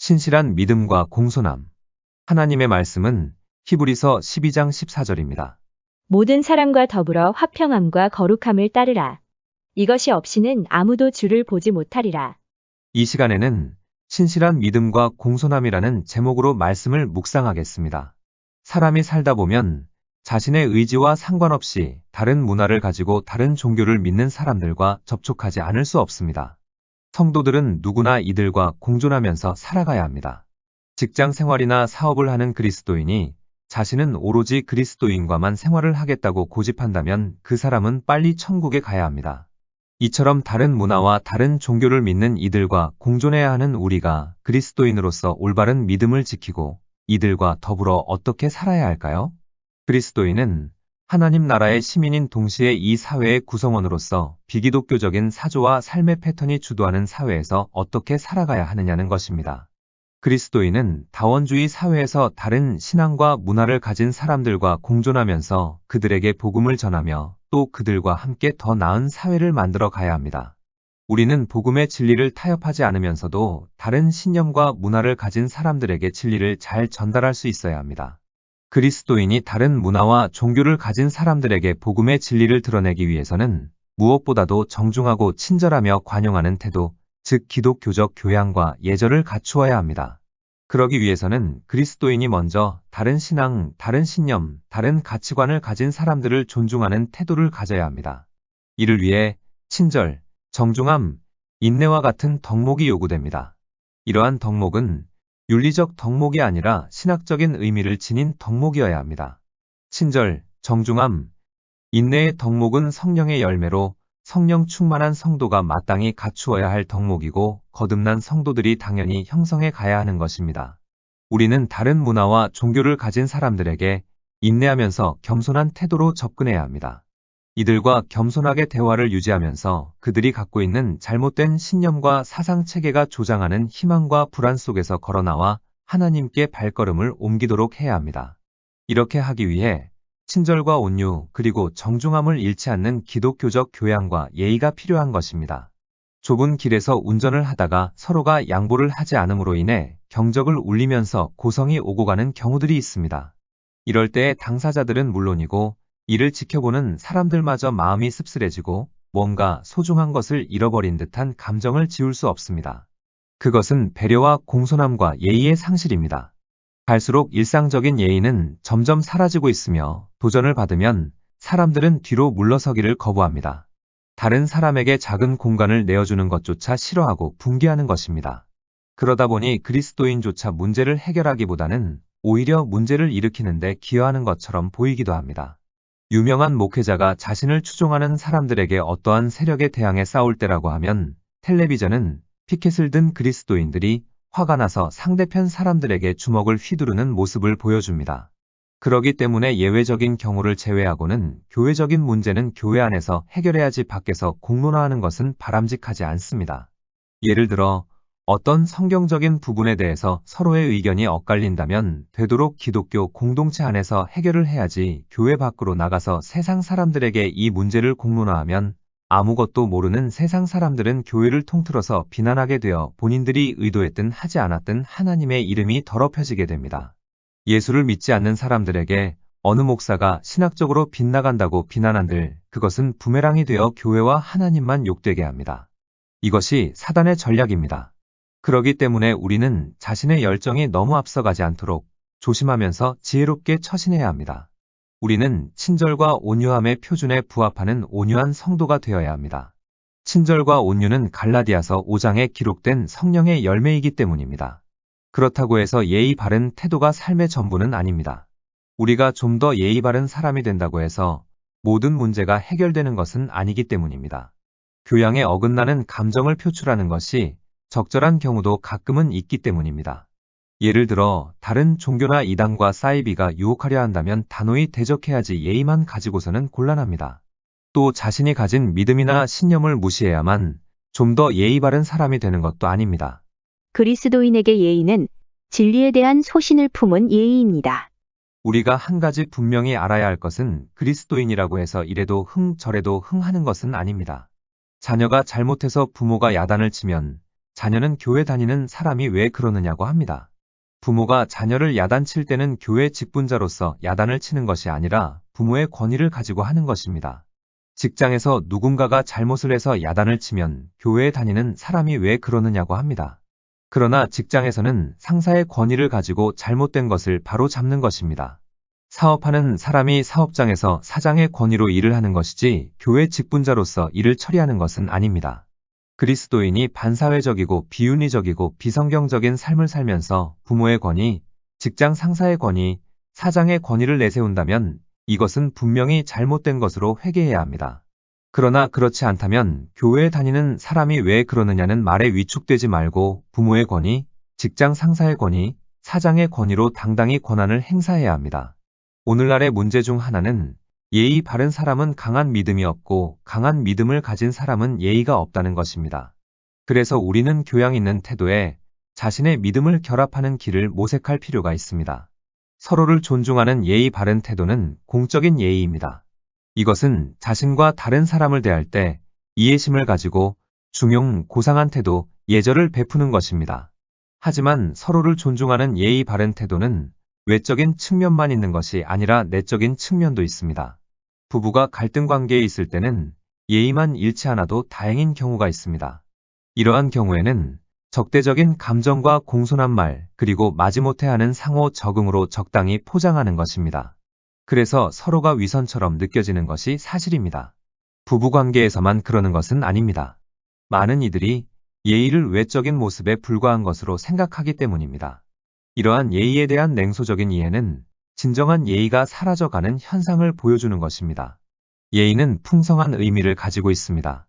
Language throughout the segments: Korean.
신실한 믿음과 공손함. 하나님의 말씀은 히브리서 12장 14절입니다. 모든 사람과 더불어 화평함과 거룩함을 따르라. 이것이 없이는 아무도 주를 보지 못하리라. 이 시간에는 신실한 믿음과 공손함이라는 제목으로 말씀을 묵상하겠습니다. 사람이 살다 보면 자신의 의지와 상관없이 다른 문화를 가지고 다른 종교를 믿는 사람들과 접촉하지 않을 수 없습니다. 성도들은 누구나 이들과 공존하면서 살아가야 합니다. 직장 생활이나 사업을 하는 그리스도인이 자신은 오로지 그리스도인과만 생활을 하겠다고 고집한다면 그 사람은 빨리 천국에 가야 합니다. 이처럼 다른 문화와 다른 종교를 믿는 이들과 공존해야 하는 우리가 그리스도인으로서 올바른 믿음을 지키고 이들과 더불어 어떻게 살아야 할까요? 그리스도인은 하나님 나라의 시민인 동시에 이 사회의 구성원으로서 비기독교적인 사조와 삶의 패턴이 주도하는 사회에서 어떻게 살아가야 하느냐는 것입니다. 그리스도인은 다원주의 사회에서 다른 신앙과 문화를 가진 사람들과 공존하면서 그들에게 복음을 전하며 또 그들과 함께 더 나은 사회를 만들어 가야 합니다. 우리는 복음의 진리를 타협하지 않으면서도 다른 신념과 문화를 가진 사람들에게 진리를 잘 전달할 수 있어야 합니다. 그리스도인이 다른 문화와 종교를 가진 사람들에게 복음의 진리를 드러내기 위해서는 무엇보다도 정중하고 친절하며 관용하는 태도, 즉 기독교적 교양과 예절을 갖추어야 합니다. 그러기 위해서는 그리스도인이 먼저 다른 신앙, 다른 신념, 다른 가치관을 가진 사람들을 존중하는 태도를 가져야 합니다. 이를 위해 친절, 정중함, 인내와 같은 덕목이 요구됩니다. 이러한 덕목은 윤리적 덕목이 아니라 신학적인 의미를 지닌 덕목이어야 합니다. 친절, 정중함, 인내의 덕목은 성령의 열매로 성령 충만한 성도가 마땅히 갖추어야 할 덕목이고 거듭난 성도들이 당연히 형성해 가야 하는 것입니다. 우리는 다른 문화와 종교를 가진 사람들에게 인내하면서 겸손한 태도로 접근해야 합니다. 이들과 겸손하게 대화를 유지하면서 그들이 갖고 있는 잘못된 신념과 사상체계가 조장하는 희망과 불안 속에서 걸어나와 하나님께 발걸음을 옮기도록 해야 합니다. 이렇게 하기 위해 친절과 온유 그리고 정중함을 잃지 않는 기독교적 교양과 예의가 필요한 것입니다. 좁은 길에서 운전을 하다가 서로가 양보를 하지 않음으로 인해 경적을 울리면서 고성이 오고 가는 경우들이 있습니다. 이럴 때 당사자들은 물론이고 이를 지켜보는 사람들마저 마음이 씁쓸해지고 뭔가 소중한 것을 잃어버린 듯한 감정을 지울 수 없습니다. 그것은 배려와 공손함과 예의의 상실입니다. 갈수록 일상적인 예의는 점점 사라지고 있으며 도전을 받으면 사람들은 뒤로 물러서기를 거부합니다. 다른 사람에게 작은 공간을 내어주는 것조차 싫어하고 분개하는 것입니다. 그러다 보니 그리스도인조차 문제를 해결하기보다는 오히려 문제를 일으키는데 기여하는 것처럼 보이기도 합니다. 유명한 목회자가 자신을 추종하는 사람들에게 어떠한 세력에 대항해 싸울 때라고 하면 텔레비전은 피켓을 든 그리스도인들이 화가 나서 상대편 사람들에게 주먹을 휘두르는 모습을 보여줍니다. 그러기 때문에 예외적인 경우를 제외하고는 교회적인 문제는 교회 안에서 해결해야지 밖에서 공론화하는 것은 바람직하지 않습니다. 예를 들어 어떤 성경적인 부분에 대해서 서로의 의견이 엇갈린다면 되도록 기독교 공동체 안에서 해결을 해야지 교회 밖으로 나가서 세상 사람들에게 이 문제를 공론화하면 아무것도 모르는 세상 사람들은 교회를 통틀어서 비난하게 되어 본인들이 의도했든 하지 않았든 하나님의 이름이 더럽혀지게 됩니다. 예수를 믿지 않는 사람들에게 어느 목사가 신학적으로 빗나간다고 비난한들 그것은 부메랑이 되어 교회와 하나님만 욕되게 합니다. 이것이 사단의 전략입니다. 그러기 때문에 우리는 자신의 열정이 너무 앞서가지 않도록 조심하면서 지혜롭게 처신해야 합니다. 우리는 친절과 온유함의 표준에 부합하는 온유한 성도가 되어야 합니다. 친절과 온유는 갈라디아서 5장에 기록된 성령의 열매이기 때문입니다. 그렇다고 해서 예의 바른 태도가 삶의 전부는 아닙니다. 우리가 좀 더 예의 바른 사람이 된다고 해서 모든 문제가 해결되는 것은 아니기 때문입니다. 교양에 어긋나는 감정을 표출하는 것이 적절한 경우도 가끔은 있기 때문입니다. 예를 들어 다른 종교나 이단과 사이비가 유혹하려 한다면 단호히 대적해야지 예의만 가지고서는 곤란합니다. 또 자신이 가진 믿음이나 신념을 무시해야만 좀 더 예의 바른 사람이 되는 것도 아닙니다. 그리스도인에게 예의는 진리에 대한 소신을 품은 예의입니다. 우리가 한 가지 분명히 알아야 할 것은 그리스도인이라고 해서 이래도 흥 저래도 흥 하는 것은 아닙니다. 자녀가 잘못해서 부모가 야단을 치면 자녀는 교회 다니는 사람이 왜 그러느냐고 합니다. 부모가 자녀를 야단칠 때는 교회 직분자로서 야단을 치는 것이 아니라 부모의 권위를 가지고 하는 것입니다. 직장에서 누군가가 잘못을 해서 야단을 치면 교회에 다니는 사람이 왜 그러느냐고 합니다. 그러나 직장에서는 상사의 권위를 가지고 잘못된 것을 바로 잡는 것입니다. 사업하는 사람이 사업장에서 사장의 권위로 일을 하는 것이지 교회 직분자로서 일을 처리하는 것은 아닙니다. 그리스도인이 반사회적이고 비윤리적이고 비성경적인 삶을 살면서 부모의 권위, 직장 상사의 권위, 사장의 권위를 내세운다면 이것은 분명히 잘못된 것으로 회개해야 합니다. 그러나 그렇지 않다면 교회에 다니는 사람이 왜 그러느냐는 말에 위축되지 말고 부모의 권위, 직장 상사의 권위, 사장의 권위로 당당히 권한을 행사해야 합니다. 오늘날의 문제 중 하나는 예의 바른 사람은 강한 믿음이 없고 강한 믿음을 가진 사람은 예의가 없다는 것입니다. 그래서 우리는 교양 있는 태도에 자신의 믿음을 결합하는 길을 모색할 필요가 있습니다. 서로를 존중하는 예의 바른 태도는 공적인 예의입니다. 이것은 자신과 다른 사람을 대할 때 이해심을 가지고 중용, 고상한 태도, 예절을 베푸는 것입니다. 하지만 서로를 존중하는 예의 바른 태도는 외적인 측면만 있는 것이 아니라 내적인 측면도 있습니다. 부부가 갈등 관계에 있을 때는 예의만 잃지 않아도 다행인 경우가 있습니다. 이러한 경우에는 적대적인 감정과 공손한 말, 그리고 마지못해 하는 상호 적응으로 적당히 포장하는 것입니다. 그래서 서로가 위선처럼 느껴지는 것이 사실입니다. 부부관계에서만 그러는 것은 아닙니다. 많은 이들이 예의를 외적인 모습에 불과한 것으로 생각하기 때문입니다. 이러한 예의에 대한 냉소적인 이해는 진정한 예의가 사라져가는 현상을 보여주는 것입니다. 예의는 풍성한 의미를 가지고 있습니다.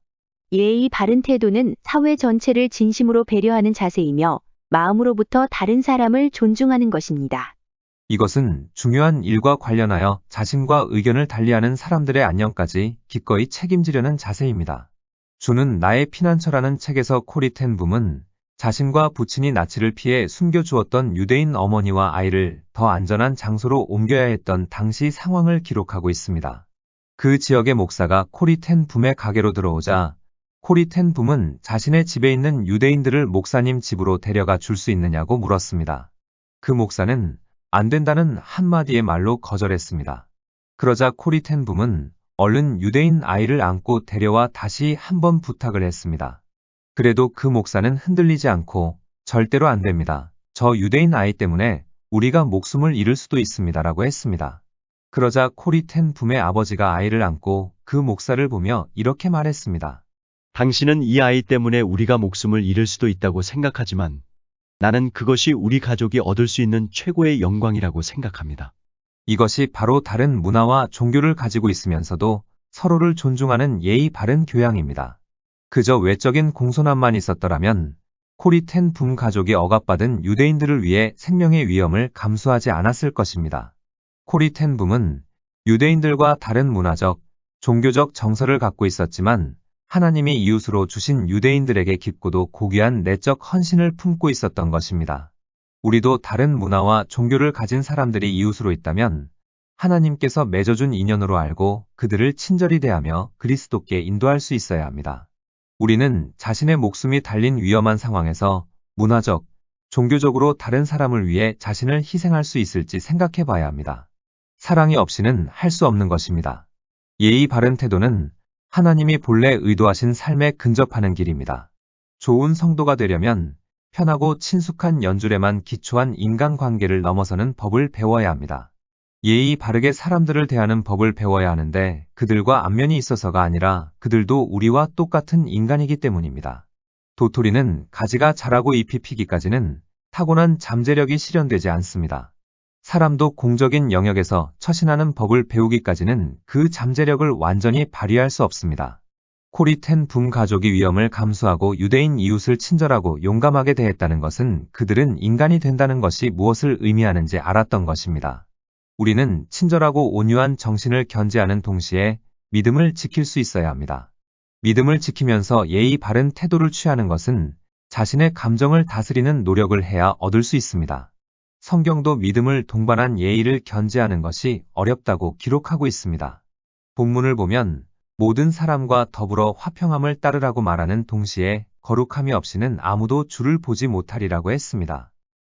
예의 바른 태도는 사회 전체를 진심으로 배려하는 자세이며 마음으로부터 다른 사람을 존중하는 것입니다. 이것은 중요한 일과 관련하여 자신과 의견을 달리하는 사람들의 안녕까지 기꺼이 책임지려는 자세입니다. 주는 나의 피난처라는 책에서 코리 텐 붐은 자신과 부친이 나치를 피해 숨겨주었던 유대인 어머니와 아이를 더 안전한 장소로 옮겨야 했던 당시 상황을 기록하고 있습니다. 그 지역의 목사가 코리 텐 붐의 가게로 들어오자 코리 텐 붐은 자신의 집에 있는 유대인들을 목사님 집으로 데려가 줄 수 있느냐고 물었습니다. 그 목사는 안 된다는 한마디의 말로 거절했습니다. 그러자 코리 텐 붐은 얼른 유대인 아이를 안고 데려와 다시 한번 부탁을 했습니다. 그래도 그 목사는 흔들리지 않고 절대로 안 됩니다. 저 유대인 아이 때문에 우리가 목숨을 잃을 수도 있습니다라고 했습니다. 그러자 코리 텐 붐의 아버지가 아이를 안고 그 목사를 보며 이렇게 말했습니다. 당신은 이 아이 때문에 우리가 목숨을 잃을 수도 있다고 생각하지만 나는 그것이 우리 가족이 얻을 수 있는 최고의 영광이라고 생각합니다. 이것이 바로 다른 문화와 종교를 가지고 있으면서도 서로를 존중하는 예의 바른 교양입니다. 그저 외적인 공손함만 있었더라면 코리 텐 붐 가족이 억압받은 유대인들을 위해 생명의 위험을 감수하지 않았을 것입니다. 코리 텐 붐은 유대인들과 다른 문화적, 종교적 정서를 갖고 있었지만 하나님이 이웃으로 주신 유대인들에게 깊고도 고귀한 내적 헌신을 품고 있었던 것입니다. 우리도 다른 문화와 종교를 가진 사람들이 이웃으로 있다면 하나님께서 맺어준 인연으로 알고 그들을 친절히 대하며 그리스도께 인도할 수 있어야 합니다. 우리는 자신의 목숨이 달린 위험한 상황에서 문화적, 종교적으로 다른 사람을 위해 자신을 희생할 수 있을지 생각해 봐야 합니다. 사랑이 없이는 할 수 없는 것입니다. 예의 바른 태도는 하나님이 본래 의도하신 삶에 근접하는 길입니다. 좋은 성도가 되려면 편하고 친숙한 연줄에만 기초한 인간관계를 넘어서는 법을 배워야 합니다. 예의 바르게 사람들을 대하는 법을 배워야 하는데 그들과 안면이 있어서가 아니라 그들도 우리와 똑같은 인간이기 때문입니다. 도토리는 가지가 자라고 잎이 피기까지는 타고난 잠재력이 실현되지 않습니다. 사람도 공적인 영역에서 처신하는 법을 배우기까지는 그 잠재력을 완전히 발휘할 수 없습니다. 코리 텐 붐 가족이 위험을 감수하고 유대인 이웃을 친절하고 용감하게 대했다는 것은 그들은 인간이 된다는 것이 무엇을 의미하는지 알았던 것입니다. 우리는 친절하고 온유한 정신을 견지하는 동시에 믿음을 지킬 수 있어야 합니다. 믿음을 지키면서 예의 바른 태도를 취하는 것은 자신의 감정을 다스리는 노력을 해야 얻을 수 있습니다. 성경도 믿음을 동반한 예의를 견지하는 것이 어렵다고 기록하고 있습니다. 본문을 보면 모든 사람과 더불어 화평함을 따르라고 말하는 동시에 거룩함이 없이는 아무도 주를 보지 못하리라고 했습니다.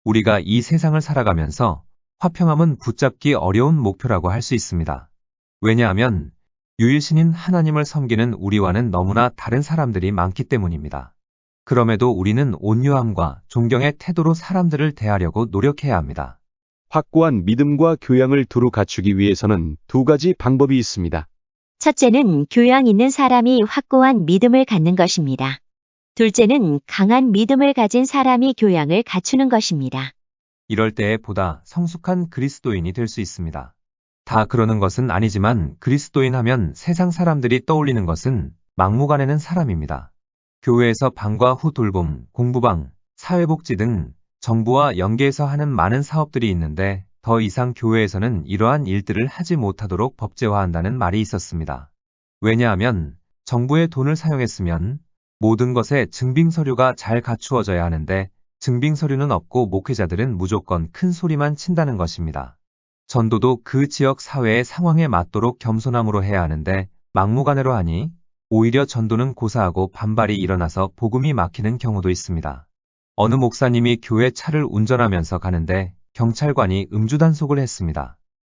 우리가 이 세상을 살아가면서 화평함은 붙잡기 어려운 목표라고 할 수 있습니다. 왜냐하면 유일신인 하나님을 섬기는 우리와는 너무나 다른 사람들이 많기 때문입니다. 그럼에도 우리는 온유함과 존경의 태도로 사람들을 대하려고 노력해야 합니다. 확고한 믿음과 교양을 두루 갖추기 위해서는 두 가지 방법이 있습니다. 첫째는 교양 있는 사람이 확고한 믿음을 갖는 것입니다. 둘째는 강한 믿음을 가진 사람이 교양을 갖추는 것입니다. 이럴 때에 보다 성숙한 그리스도인이 될 수 있습니다. 다 그러는 것은 아니지만 그리스도인 하면 세상 사람들이 떠올리는 것은 막무가내는 사람입니다. 교회에서 방과 후 돌봄, 공부방, 사회복지 등 정부와 연계해서 하는 많은 사업들이 있는데 더 이상 교회에서는 이러한 일들을 하지 못하도록 법제화한다는 말이 있었습니다. 왜냐하면 정부의 돈을 사용했으면 모든 것에 증빙서류가 잘 갖추어져야 하는데 증빙서류는 없고 목회자들은 무조건 큰 소리만 친다는 것입니다. 전도도 그 지역 사회의 상황에 맞도록 겸손함으로 해야 하는데 막무가내로 하니 오히려 전도는 고사하고 반발이 일어나서 복음이 막히는 경우도 있습니다. 어느 목사님이 교회 차를 운전하면서 가는데 경찰관이 음주 단속을 했습니다.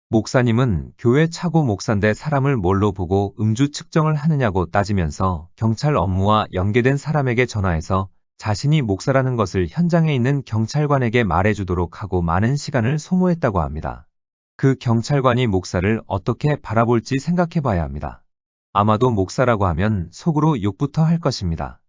목사님은 교회 차고 목사인데 사람을 뭘로 보고 음주 측정을 하느냐고 따지면서 경찰 업무와 연계된 사람에게 전화해서 자신이 목사라는 것을 현장에 있는 경찰관에게 말해주도록 하고 많은 시간을 소모했다고 합니다. 그 경찰관이 목사를 어떻게 바라볼지 생각해 봐야 합니다. 아마도 목사라고 하면 속으로 욕부터 할 것입니다.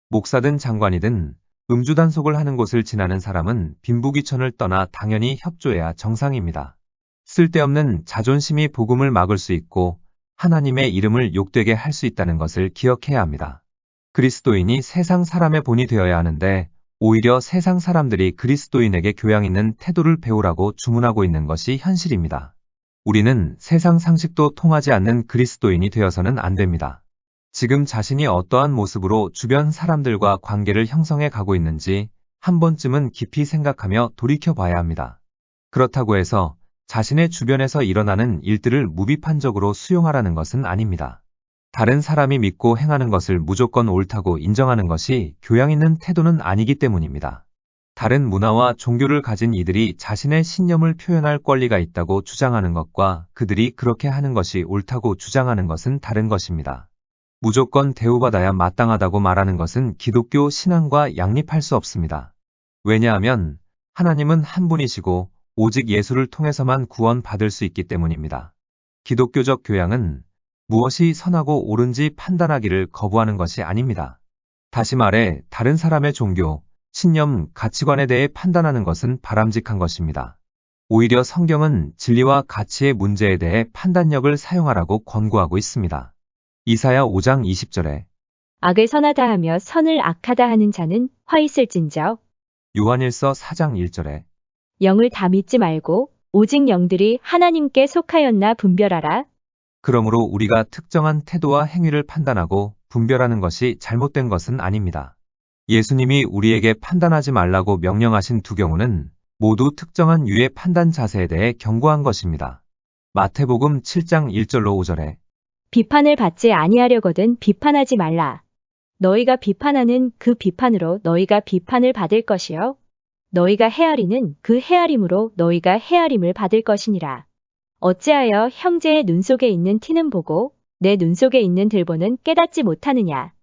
목사든 장관이든 음주 단속을 하는 곳을 지나는 사람은 빈부귀천을 떠나 당연히 협조해야 정상입니다. 쓸데없는 자존심이 복음을 막을 수 있고 하나님의 이름을 욕되게 할 수 있다는 것을 기억해야 합니다. 그리스도인이 세상 사람의 본이 되어야 하는데 오히려 세상 사람들이 그리스도인에게 교양 있는 태도를 배우라고 주문하고 있는 것이 현실입니다. 우리는 세상 상식도 통하지 않는 그리스도인이 되어서는 안 됩니다. 지금 자신이 어떠한 모습으로 주변 사람들과 관계를 형성해 가고 있는지 한 번쯤은 깊이 생각하며 돌이켜 봐야 합니다. 그렇다고 해서 자신의 주변에서 일어나는 일들을 무비판적으로 수용하라는 것은 아닙니다. 다른 사람이 믿고 행하는 것을 무조건 옳다고 인정하는 것이 교양 있는 태도는 아니기 때문입니다. 다른 문화와 종교를 가진 이들이 자신의 신념을 표현할 권리가 있다고 주장하는 것과 그들이 그렇게 하는 것이 옳다고 주장하는 것은 다른 것입니다. 무조건 대우받아야 마땅하다고 말하는 것은 기독교 신앙과 양립할 수 없습니다. 왜냐하면 하나님은 한 분이시고 오직 예수를 통해서만 구원받을 수 있기 때문입니다. 기독교적 교양은 무엇이 선하고 옳은지 판단하기를 거부하는 것이 아닙니다. 다시 말해 다른 사람의 종교, 신념, 가치관에 대해 판단하는 것은 바람직한 것입니다. 오히려 성경은 진리와 가치의 문제에 대해 판단력을 사용하라고 권고하고 있습니다. 이사야 5장 20절에 악을 선하다 하며 선을 악하다 하는 자는 화 있을진저. 요한일서 4장 1절에 영을 다 믿지 말고 오직 영들이 하나님께 속하였나 분별하라. 그러므로 우리가 특정한 태도와 행위를 판단하고 분별하는 것이 잘못된 것은 아닙니다. 예수님이 우리에게 판단하지 말라고 명령하신 두 경우는 모두 특정한 유의 판단 자세에 대해 경고한 것입니다. 마태복음 7장 1절로 5절에 비판을 받지 아니하려거든 비판하지 말라. 너희가 비판하는 그 비판으로 너희가 비판을 받을 것이요. 너희가 헤아리는 그 헤아림으로 너희가 헤아림을 받을 것이니라. 어찌하여 형제의 눈 속에 있는 티는 보고 내 눈 속에 있는 들보는 깨닫지 못하느냐.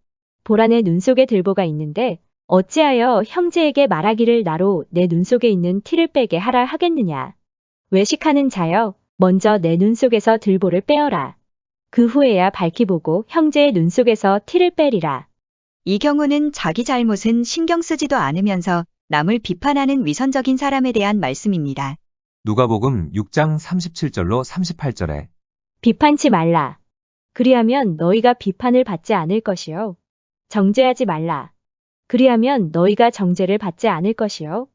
보라 내 눈 속에 들보가 있는데 어찌하여 형제에게 말하기를 나로 내 눈 속에 있는 티를 빼게 하라 하겠느냐. 외식하는 자여 먼저 내 눈 속에서 들보를 빼어라. 그 후에야 밝히 보고 형제의 눈 속에서 티를 빼리라. 이 경우는 자기 잘못은 신경 쓰지도 않으면서 남을 비판하는 위선적인 사람에 대한 말씀입니다. 누가복음 6장 37절로 38절에 비판치 말라. 그리하면 너희가 비판을 받지 않을 것이요. 정죄하지 말라. 그리하면 너희가 정죄를 받지 않을 것이요.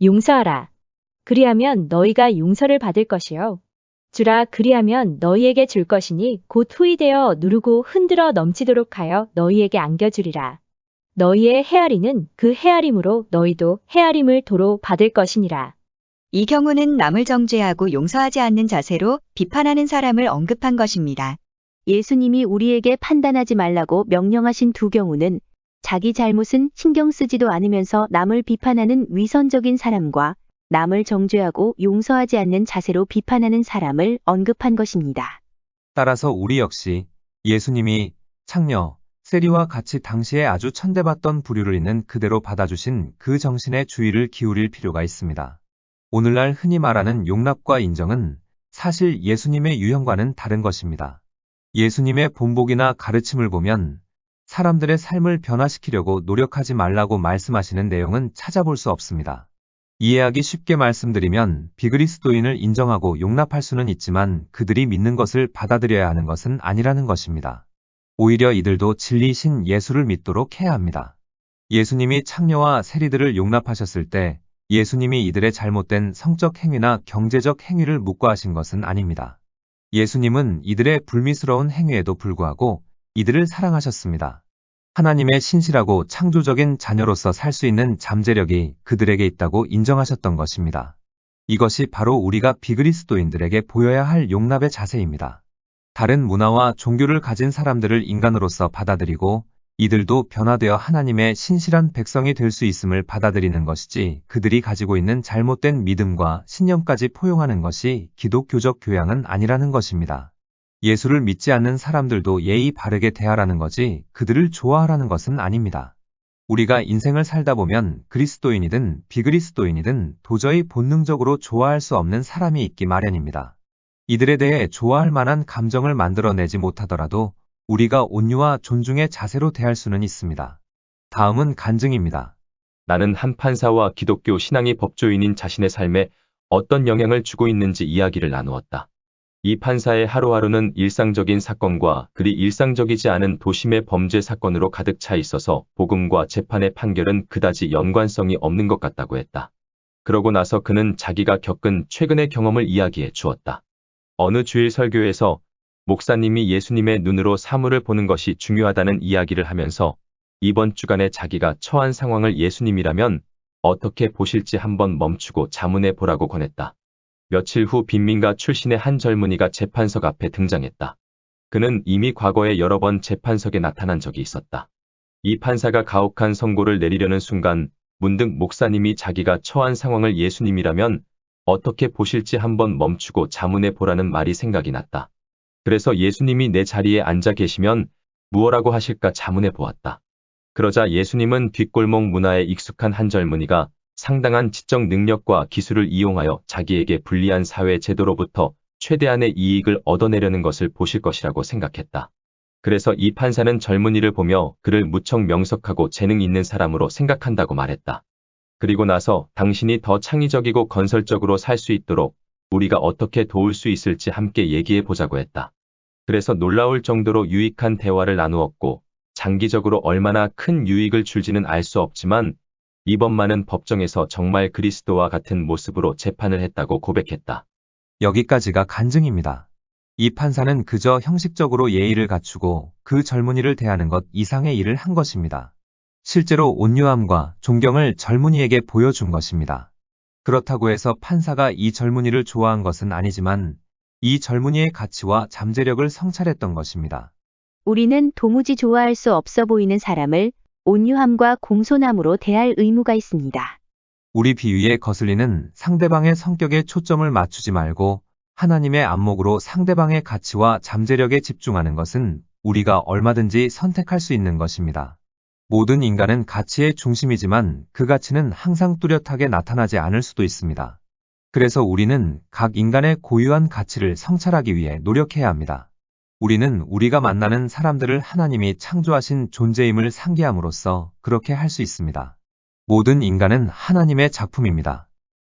용서하라. 그리하면 너희가 용서를 받을 것이요. 주라 그리하면 너희에게 줄 것이니 곧 후이되어 누르고 흔들어 넘치도록 하여 너희에게 안겨주리라. 너희의 헤아리는 그 헤아림으로 너희도 헤아림을 도로 받을 것이니라. 이 경우는 남을 정죄하고 용서하지 않는 자세로 비판하는 사람을 언급한 것입니다. 예수님이 우리에게 판단하지 말라고 명령하신 두 경우는 자기 잘못은 신경 쓰지도 않으면서 남을 비판하는 위선적인 사람과 남을 정죄하고 용서하지 않는 자세로 비판하는 사람을 언급한 것입니다. 따라서 우리 역시 예수님이 창녀, 세리와 같이 당시에 아주 천대받던 부류를 있는 그대로 받아주신 그 정신에 주의를 기울일 필요가 있습니다. 오늘날 흔히 말하는 용납과 인정은 사실 예수님의 유형과는 다른 것입니다. 예수님의 본보기나 가르침을 보면 사람들의 삶을 변화시키려고 노력하지 말라고 말씀하시는 내용은 찾아볼 수 없습니다. 이해하기 쉽게 말씀드리면 비그리스도인을 인정하고 용납할 수는 있지만 그들이 믿는 것을 받아들여야 하는 것은 아니라는 것입니다. 오히려 이들도 진리이신 예수를 믿도록 해야 합니다. 예수님이 창녀와 세리들을 용납하셨을 때 예수님이 이들의 잘못된 성적 행위나 경제적 행위를 묵과하신 것은 아닙니다. 예수님은 이들의 불미스러운 행위에도 불구하고 이들을 사랑하셨습니다. 하나님의 신실하고 창조적인 자녀로서 살 수 있는 잠재력이 그들에게 있다고 인정하셨던 것입니다. 이것이 바로 우리가 비그리스도인들에게 보여야 할 용납의 자세입니다. 다른 문화와 종교를 가진 사람들을 인간으로서 받아들이고 이들도 변화되어 하나님의 신실한 백성이 될 수 있음을 받아들이는 것이지 그들이 가지고 있는 잘못된 믿음과 신념까지 포용하는 것이 기독교적 교양은 아니라는 것입니다. 예수를 믿지 않는 사람들도 예의 바르게 대하라는 거지 그들을 좋아하라는 것은 아닙니다. 우리가 인생을 살다 보면 그리스도인이든 비그리스도인이든 도저히 본능적으로 좋아할 수 없는 사람이 있기 마련입니다. 이들에 대해 좋아할 만한 감정을 만들어내지 못하더라도 우리가 온유와 존중의 자세로 대할 수는 있습니다. 다음은 간증입니다. 나는 한 판사와 기독교 신앙의 법조인인 자신의 삶에 어떤 영향을 주고 있는지 이야기를 나누었다. 이 판사의 하루하루는 일상적인 사건과 그리 일상적이지 않은 도심의 범죄 사건으로 가득 차 있어서 복음과 재판의 판결은 그다지 연관성이 없는 것 같다고 했다. 그러고 나서 그는 자기가 겪은 최근의 경험을 이야기해 주었다. 어느 주일 설교에서 목사님이 예수님의 눈으로 사물을 보는 것이 중요하다는 이야기를 하면서 이번 주간에 자기가 처한 상황을 예수님이라면 어떻게 보실지 한번 멈추고 자문해 보라고 권했다. 며칠 후 빈민가 출신의 한 젊은이가 재판석 앞에 등장했다. 그는 이미 과거에 여러 번 재판석에 나타난 적이 있었다. 이 판사가 가혹한 선고를 내리려는 순간 문득 목사님이 자기가 처한 상황을 예수님이라면 어떻게 보실지 한번 멈추고 자문해 보라는 말이 생각이 났다. 그래서 예수님이 내 자리에 앉아 계시면 무엇라고 하실까 자문해 보았다. 그러자 예수님은 뒷골목 문화에 익숙한 한 젊은이가 상당한 지적 능력과 기술을 이용하여 자기에게 불리한 사회 제도로부터 최대한의 이익을 얻어내려는 것을 보실 것이라고 생각했다. 그래서 이 판사는 젊은이를 보며 그를 무척 명석하고 재능 있는 사람으로 생각한다고 말했다. 그리고 나서 당신이 더 창의적이고 건설적으로 살 수 있도록 우리가 어떻게 도울 수 있을지 함께 얘기해 보자고 했다. 그래서 놀라울 정도로 유익한 대화를 나누었고 장기적으로 얼마나 큰 유익을 줄지는 알 수 없지만 이번만은 법정에서 정말 그리스도와 같은 모습으로 재판을 했다고 고백했다. 여기까지가 간증입니다. 이 판사는 그저 형식적으로 예의를 갖추고 그 젊은이를 대하는 것 이상의 일을 한 것입니다. 실제로 온유함과 존경을 젊은이에게 보여준 것입니다. 그렇다고 해서 판사가 이 젊은이를 좋아한 것은 아니지만 이 젊은이의 가치와 잠재력을 성찰했던 것입니다. 우리는 도무지 좋아할 수 없어 보이는 사람을 온유함과 공손함으로 대할 의무가 있습니다. 우리 비유에 거슬리는 상대방의 성격에 초점을 맞추지 말고 하나님의 안목으로 상대방의 가치와 잠재력에 집중하는 것은 우리가 얼마든지 선택할 수 있는 것입니다. 모든 인간은 가치의 중심이지만 그 가치는 항상 뚜렷하게 나타나지 않을 수도 있습니다. 그래서 우리는 각 인간의 고유한 가치를 성찰하기 위해 노력해야 합니다. 우리는 우리가 만나는 사람들을 하나님이 창조하신 존재임을 상기함으로써 그렇게 할 수 있습니다. 모든 인간은 하나님의 작품입니다.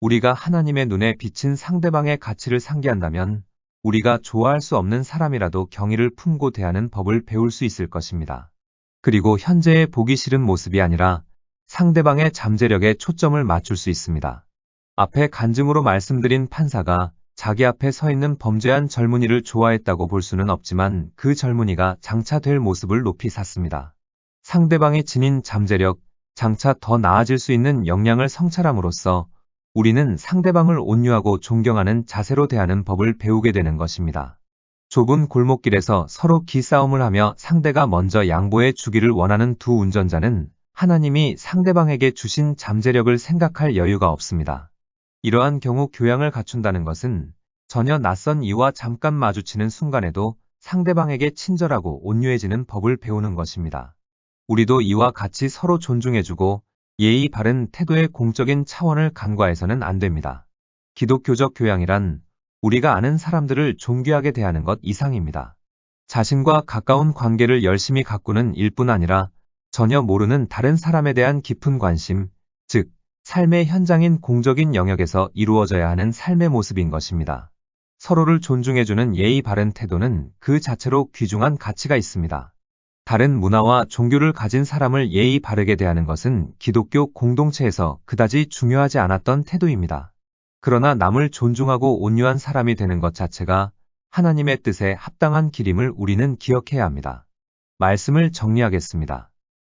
우리가 하나님의 눈에 비친 상대방의 가치를 상기한다면 우리가 좋아할 수 없는 사람이라도 경의를 품고 대하는 법을 배울 수 있을 것입니다. 그리고 현재의 보기 싫은 모습이 아니라 상대방의 잠재력에 초점을 맞출 수 있습니다. 앞에 간증으로 말씀드린 판사가 자기 앞에 서 있는 범죄한 젊은이를 좋아했다고 볼 수는 없지만 그 젊은이가 장차 될 모습을 높이 샀습니다. 상대방이 지닌 잠재력, 장차 더 나아질 수 있는 역량을 성찰함으로써 우리는 상대방을 온유하고 존경하는 자세로 대하는 법을 배우게 되는 것입니다. 좁은 골목길에서 서로 기싸움을 하며 상대가 먼저 양보해 주기를 원하는 두 운전자는 하나님이 상대방에게 주신 잠재력을 생각할 여유가 없습니다. 이러한 경우 교양을 갖춘다는 것은 전혀 낯선 이와 잠깐 마주치는 순간에도 상대방에게 친절하고 온유해지는 법을 배우는 것입니다. 우리도 이와 같이 서로 존중해주고 예의 바른 태도의 공적인 차원을 간과해서는 안 됩니다. 기독교적 교양이란 우리가 아는 사람들을 존귀하게 대하는 것 이상입니다. 자신과 가까운 관계를 열심히 가꾸는 일뿐 아니라 전혀 모르는 다른 사람에 대한 깊은 관심, 즉 삶의 현장인 공적인 영역에서 이루어져야 하는 삶의 모습인 것입니다. 서로를 존중해주는 예의 바른 태도는 그 자체로 귀중한 가치가 있습니다. 다른 문화와 종교를 가진 사람을 예의 바르게 대하는 것은 기독교 공동체에서 그다지 중요하지 않았던 태도입니다. 그러나 남을 존중하고 온유한 사람이 되는 것 자체가 하나님의 뜻에 합당한 길임을 우리는 기억해야 합니다. 말씀을 정리하겠습니다.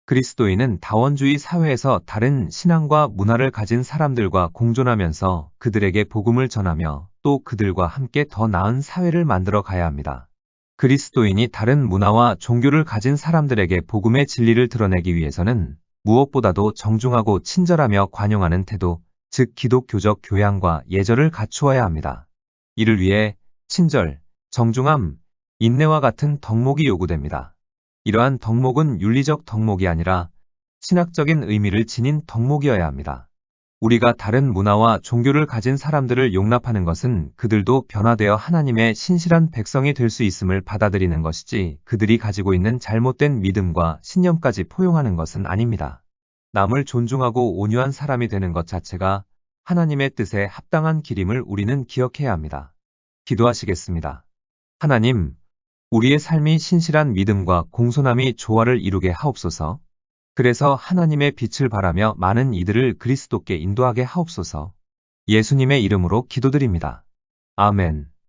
그리스도인은 다원주의 사회에서 다른 신앙과 문화를 가진 사람들과 공존하면서 그들에게 복음을 전하며 또 그들과 함께 더 나은 사회를 만들어 가야 합니다. 그리스도인이 다른 문화와 종교를 가진 사람들에게 복음의 진리를 드러내기 위해서는 무엇보다도 정중하고 친절하며 관용하는 태도, 즉 기독교적 교양과 예절을 갖추어야 합니다. 이를 위해 친절, 정중함, 인내와 같은 덕목이 요구됩니다. 이러한 덕목은 윤리적 덕목이 아니라 신학적인 의미를 지닌 덕목이어야 합니다. 우리가 다른 문화와 종교를 가진 사람들을 용납하는 것은 그들도 변화되어 하나님의 신실한 백성이 될 수 있음을 받아들이는 것이지 그들이 가지고 있는 잘못된 믿음과 신념까지 포용하는 것은 아닙니다. 남을 존중하고 온유한 사람이 되는 것 자체가 하나님의 뜻에 합당한 길임을 우리는 기억해야 합니다. 기도하시겠습니다. 하나님, 우리의 삶이 신실한 믿음과 공손함이 조화를 이루게 하옵소서. 그래서 하나님의 빛을 발하며 많은 이들을 그리스도께 인도하게 하옵소서. 예수님의 이름으로 기도드립니다. 아멘.